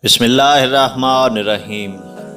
بسم اللہ الرحمن الرحیم۔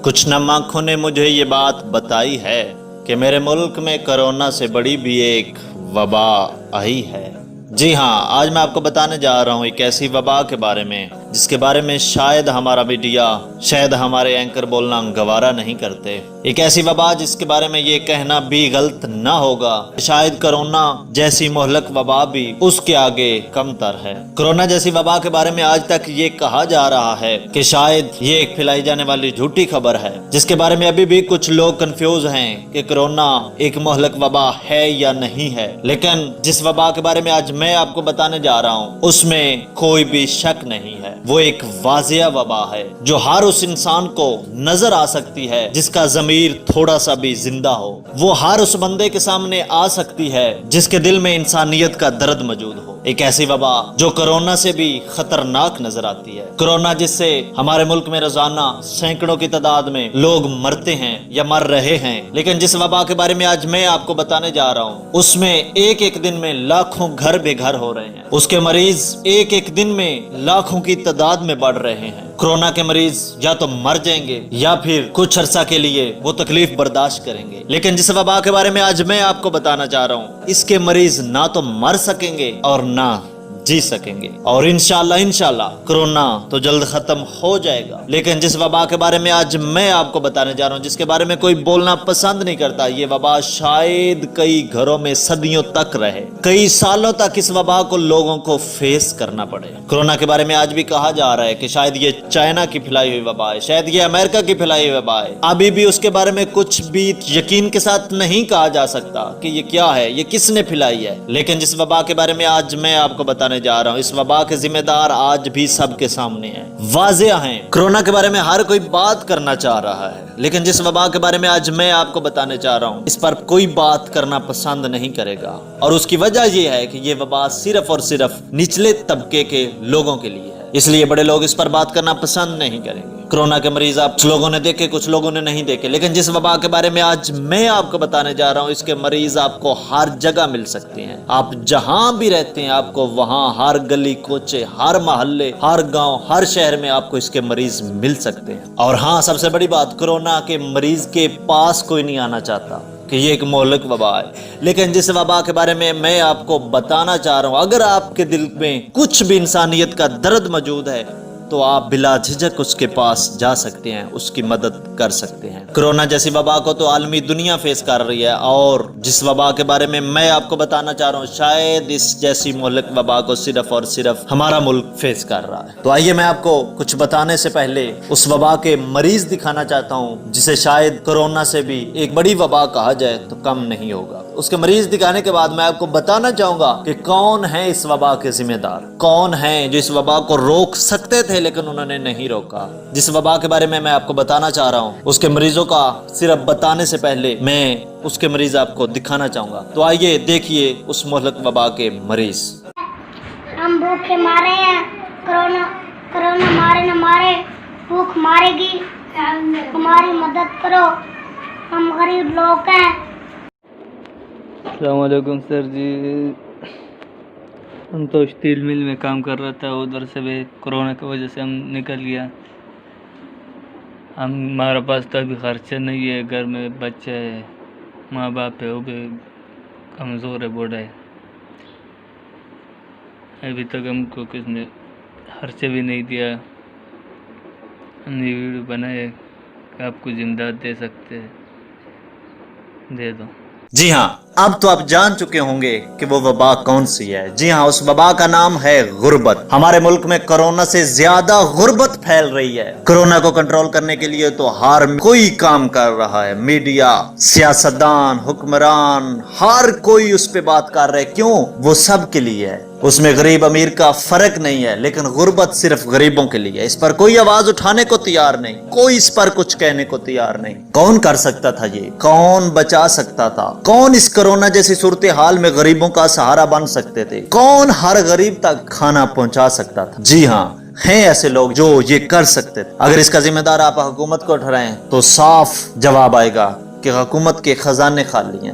کچھ نم آنکھوں نے مجھے یہ بات بتائی ہے کہ میرے ملک میں کرونا سے بڑی بھی ایک وبا آئی ہے۔ جی ہاں، آج میں آپ کو بتانے جا رہا ہوں ایک ایسی وبا کے بارے میں جس کے بارے میں شاید ہمارا میڈیا، شاید ہمارے اینکر بولنا گوارا نہیں کرتے۔ ایک ایسی وبا جس کے بارے میں یہ کہنا بھی غلط نہ ہوگا، شاید کرونا جیسی مہلک وبا بھی اس کے آگے کم تر ہے۔ کرونا جیسی وبا کے بارے میں آج تک یہ کہا جا رہا ہے کہ شاید یہ ایک پھیلائی جانے والی جھوٹی خبر ہے، جس کے بارے میں ابھی بھی کچھ لوگ کنفیوز ہیں کہ کرونا ایک مہلک وبا ہے یا نہیں ہے۔ لیکن جس وبا کے بارے میں آج میں آپ کو بتانے جا رہا ہوں اس میں کوئی بھی شک نہیں ہے، وہ ایک واضح وبا ہے جو ہر اس انسان کو نظر آ سکتی ہے جس کا ضمیر تھوڑا سا بھی زندہ ہو، وہ ہر اس بندے کے سامنے آ سکتی ہے جس کے دل میں انسانیت کا درد موجود ہو۔ ایک ایسی وبا جو کرونا سے بھی خطرناک نظر آتی ہے، کرونا جس سے ہمارے ملک میں روزانہ سینکڑوں کی تعداد میں لوگ مرتے ہیں یا مر رہے ہیں، لیکن جس وبا کے بارے میں آج میں آپ کو بتانے جا رہا ہوں اس میں ایک دن میں لاکھوں گھر بے گھر ہو رہے ہیں، اس کے مریض ایک دن میں لاکھوں کی تعداد میں بڑھ رہے ہیں۔ کرونا کے مریض یا تو مر جائیں گے یا پھر کچھ عرصہ کے لیے وہ تکلیف برداشت کریں گے، لیکن جس وبا کے بارے میں آج میں آپ کو بتانا چاہ رہا ہوں اس کے مریض نہ تو مر سکیں گے اور نہ جی سکیں گے، اور انشاءاللہ کرونا تو جلد ختم ہو جائے گا۔ لیکن جس وبا کے بارے میں آج میں آپ کو بتانے جا رہا ہوں، جس کے بارے میں کوئی بولنا پسند نہیں کرتا، یہ وبا شاید کئی گھروں میں صدیوں تک رہے، کئی سالوں تک اس وبا کو لوگوں کو فیس کرنا پڑے۔ کرونا کے بارے میں آج بھی کہا جا رہا ہے کہ شاید یہ چائنا کی پھیلائی ہوئی وبا ہے، شاید یہ امریکہ کی پھیلائی ہوئی وبا ہے۔ ابھی بھی اس کے بارے میں کچھ بھی یقین کے ساتھ نہیں کہا جا سکتا کہ یہ کیا ہے، یہ کس نے پھیلائی ہے۔ لیکن جس وبا کے بارے میں آج میں آپ کو بتانے جا رہا ہوں اس وبا کے ذمہ دار آج بھی سب کے سامنے ہیں، واضح ہیں۔ کرونا کے بارے میں ہر کوئی بات کرنا چاہ رہا ہے، لیکن جس وبا کے بارے میں آج میں آپ کو بتانے چاہ رہا ہوں اس پر کوئی بات کرنا پسند نہیں کرے گا، اور اس کی وجہ یہ ہے کہ یہ وبا صرف اور صرف نچلے طبقے کے لوگوں کے لیے ہے، اس لیے بڑے لوگ اس پر بات کرنا پسند نہیں کریں گے۔ کرونا کے مریض آپ کچھ لوگوں نے دیکھے، کچھ لوگوں نے نہیں دیکھے، لیکن جس وبا کے بارے میں آج میں آپ کو بتانے جا رہا ہوں اس کے مریض آپ کو ہر جگہ مل سکتے ہیں، آپ جہاں بھی رہتے ہیں آپ کو وہاں ہر گلی کوچے، ہر محلے، ہر گاؤں، ہر شہر میں آپ کو اس کے مریض مل سکتے ہیں۔ اور ہاں، سب سے بڑی بات، کرونا کے مریض کے پاس کوئی نہیں آنا چاہتا کہ یہ ایک مہلک وبا ہے، لیکن جس وبا کے بارے میں آپ کو بتانا چاہ رہا ہوں اگر آپ کے دل میں کچھ بھی انسانیت کا درد موجود ہے تو آپ بلا جھجک اس کے پاس جا سکتے ہیں، اس کی مدد کر سکتے ہیں۔ کرونا جیسی وبا کو تو عالمی دنیا فیس کر رہی ہے، اور جس وبا کے بارے میں آپ کو بتانا چاہ رہا ہوں شاید اس جیسی مہلک وبا کو صرف اور صرف ہمارا ملک فیس کر رہا ہے۔ تو آئیے میں آپ کو کچھ بتانے سے پہلے اس وبا کے مریض دکھانا چاہتا ہوں جسے شاید کرونا سے بھی ایک بڑی وبا کہا جائے تو کم نہیں ہوگا۔ اس کے مریض دکھانے کے بعد میں آپ کو بتانا چاہوں گا کہ کون ہے اس وبا کے ذمہ دار، کون ہیں جو اس وبا کو روک سکتے تھے لیکن انہوں نے نہیں روکا۔ جس وبا کے بارے میں آپ کو بتانا چاہ رہا ہوں اس کے مریضوں کا صرف بتانے سے پہلے میں اس کے مریض آپ کو دکھانا چاہوں گا۔ تو آئیے دیکھیے اس مہلک وبا کے مریض۔ ہم بھوکے مارے ہیں، کرونا مارے نہ مارے، بھوک مارے گی، ہماری مدد کرو، ہم غریب لوگ ہیں۔ السلام علیکم سر جی، ہم تو اسٹیل مل میں کام کر رہا تھا، ادھر سے بھی کرونا کی وجہ سے ہم نکل گیا۔ ہمارے پاس تو ابھی خرچہ نہیں ہے، گھر میں بچہ ہے، ماں باپ ہے، وہ بھی کمزور ہے، بوڑھا ہے۔ ابھی تک ہم کو کس نے خرچہ بھی نہیں دیا۔ ہم نے ویڈیو بنائے کہ آپ کچھ امداد دے سکتے ہیں، دے دو۔ جی ہاں، اب تو آپ جان چکے ہوں گے کہ وہ وبا کون سی ہے۔ جی ہاں، اس وبا کا نام ہے غربت۔ ہمارے ملک میں کرونا سے زیادہ غربت پھیل رہی ہے۔ کرونا کو کنٹرول کرنے کے لیے تو ہر کوئی کام کر رہا ہے، میڈیا، سیاستدان، حکمران، ہر کوئی اس پہ بات کر رہے ہیں۔ کیوں؟ وہ سب کے لیے ہے، اس میں غریب امیر کا فرق نہیں ہے، لیکن غربت صرف غریبوں کے لیے ہے۔ اس پر کوئی آواز اٹھانے کو تیار نہیں، کوئی اس پر کچھ کہنے کو تیار نہیں۔ کون کر سکتا تھا یہ؟ کون بچا سکتا تھا؟ کون اس کرونا جیسی صورتحال میں غریبوں کا سہارا بن سکتے تھے؟ کون ہر غریب تک کھانا پہنچا سکتا تھا؟ جی ہاں، ہیں ایسے لوگ جو یہ کر سکتے تھے۔ اگر اس کا ذمہ دار آپ حکومت کو ٹھہرائیں تو صاف جواب آئے گا کہ حکومت کے خزانے خالی ہیں۔